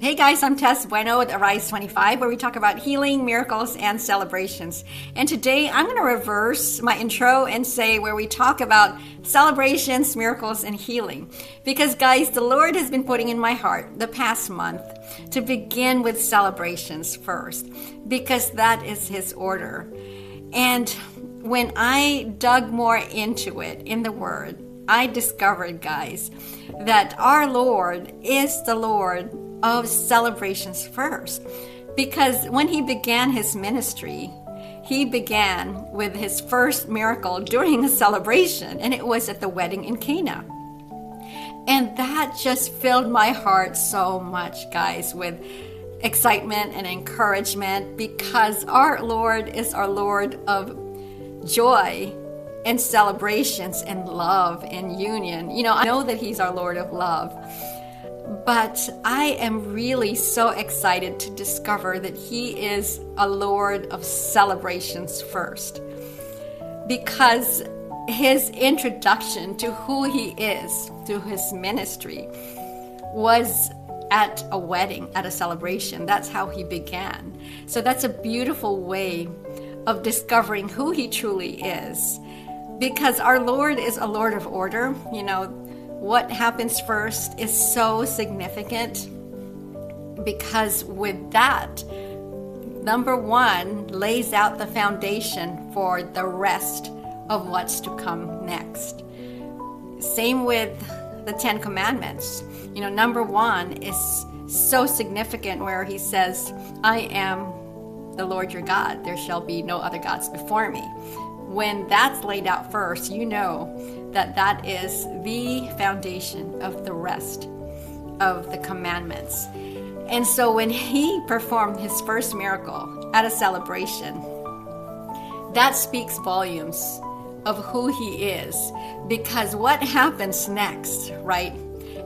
Hey guys, I'm Tess Bueno with Arise 25, where we talk about healing, miracles, and celebrations. And today I'm going to reverse my intro and say where we talk about celebrations, miracles, and healing. Because guys, the Lord has been putting in my heart the past month to begin with celebrations first, because that is His order. And when I dug more into it in the Word, I discovered, guys, that our Lord is the Lord of celebrations first. Because when He began His ministry, He began with His first miracle during a celebration, and it was at the wedding in Cana. And that just filled my heart so much, guys, with excitement and encouragement, because our Lord is our Lord of joy and celebrations and love and union. You know, I know that He's our Lord of love, but I am really so excited to discover that He is a Lord of celebrations first, because His introduction to who He is through His ministry was at a wedding, at a celebration. That's how He began. So that's a beautiful way of discovering who He truly is, because our Lord is a Lord of order. You know, what happens first is so significant, because with that, number one lays out the foundation for the rest of what's to come next. Same with the Ten Commandments. You know, number one is so significant, where He says, I am the Lord your God. There shall be no other gods before me. When that's laid out first, you know that that is the foundation of the rest of the commandments. And so when He performed His first miracle at a celebration, that speaks volumes of who He is. Because what happens next, right,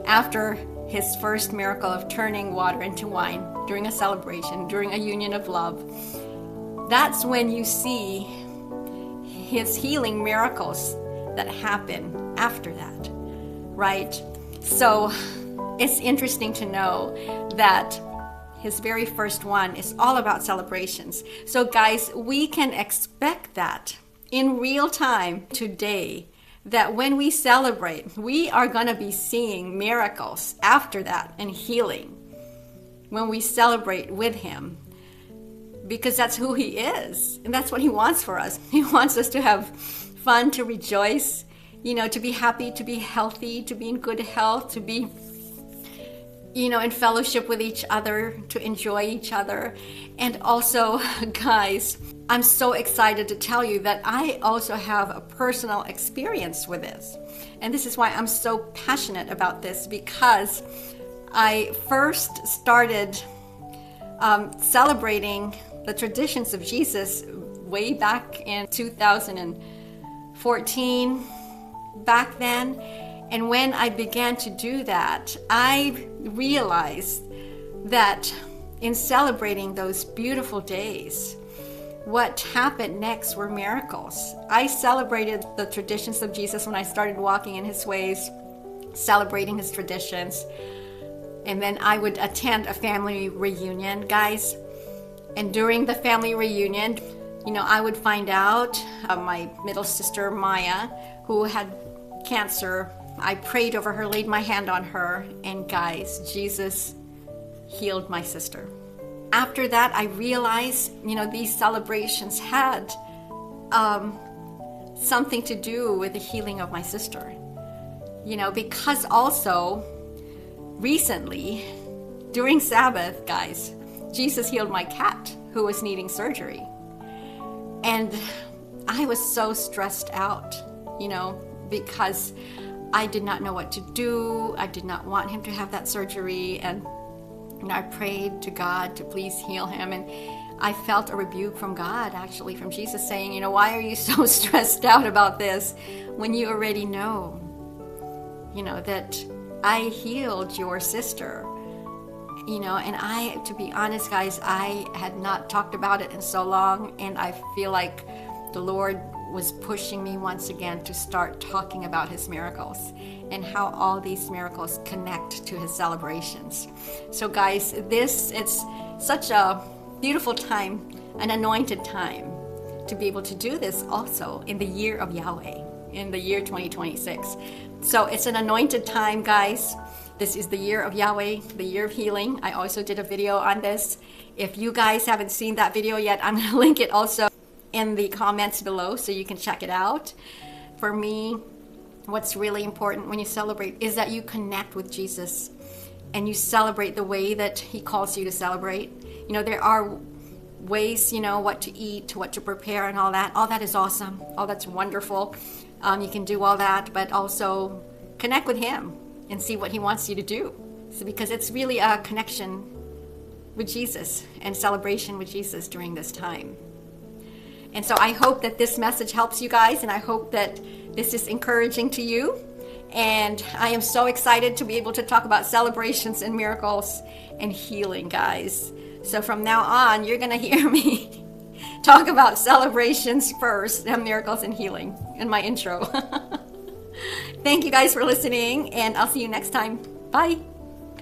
after His first miracle of turning water into wine during a celebration, during a union of love, that's when you see His healing miracles that happen after that, right? So it's interesting to know that His very first one is all about celebrations. So guys, we can expect that in real time today, that when we celebrate, we are going to be seeing miracles after that and healing when we celebrate with Him, because that's who He is, and that's what He wants for us. He wants us to have fun, to rejoice, you know, to be happy, to be healthy, to be in good health, to be, you know, in fellowship with each other, to enjoy each other. And also, guys, I'm so excited to tell you that I also have a personal experience with this. And this is why I'm so passionate about this, because I first started celebrating the traditions of Jesus way back in 2014, back then. And when I began to do that, I realized that in celebrating those beautiful days, what happened next were miracles. I celebrated the traditions of Jesus when I started walking in His ways, celebrating His traditions. And then I would attend a family reunion, guys. And during the family reunion, you know, I would find out my middle sister, Maya, who had cancer. I prayed over her, laid my hand on her, and guys, Jesus healed my sister. After that, I realized, you know, these celebrations had something to do with the healing of my sister. You know, because also recently, during Sabbath, guys, Jesus healed my cat who was needing surgery. And I was so stressed out, you know, because I did not know what to do. I did not want him to have that surgery. And I prayed to God to please heal him. And I felt a rebuke from God, actually, from Jesus, saying, you know, why are you so stressed out about this when you already know, you know, that I healed your sister? You know, and I, to be honest, guys, I had not talked about it in so long, and I feel like the Lord was pushing me once again to start talking about his miracles and how all these miracles connect to his celebrations. So guys, it's such a beautiful time, an anointed time to be able to do this also in the year of Yahweh, in the year 2026. So it's an anointed time, guys. This is the year of Yahweh, the year of healing. I also did a video on this. If you guys haven't seen that video yet, I'm going to link it also in the comments below so you can check it out. For me, what's really important when you celebrate is that you connect with Jesus and you celebrate the way that he calls you to celebrate. You know, there are ways, you know, what to eat, what to prepare and all that. All that is awesome. All that's wonderful. You can do all that, but also connect with him and see what he wants you to do. So because it's really a connection with Jesus and celebration with Jesus during this time. And so I hope that this message helps you guys, and I hope that this is encouraging to you. And I am so excited to be able to talk about celebrations and miracles and healing, guys. So from now on, you're going to hear me talk about celebrations first and miracles and healing in my intro. Thank you guys for listening, and I'll see you next time. Bye.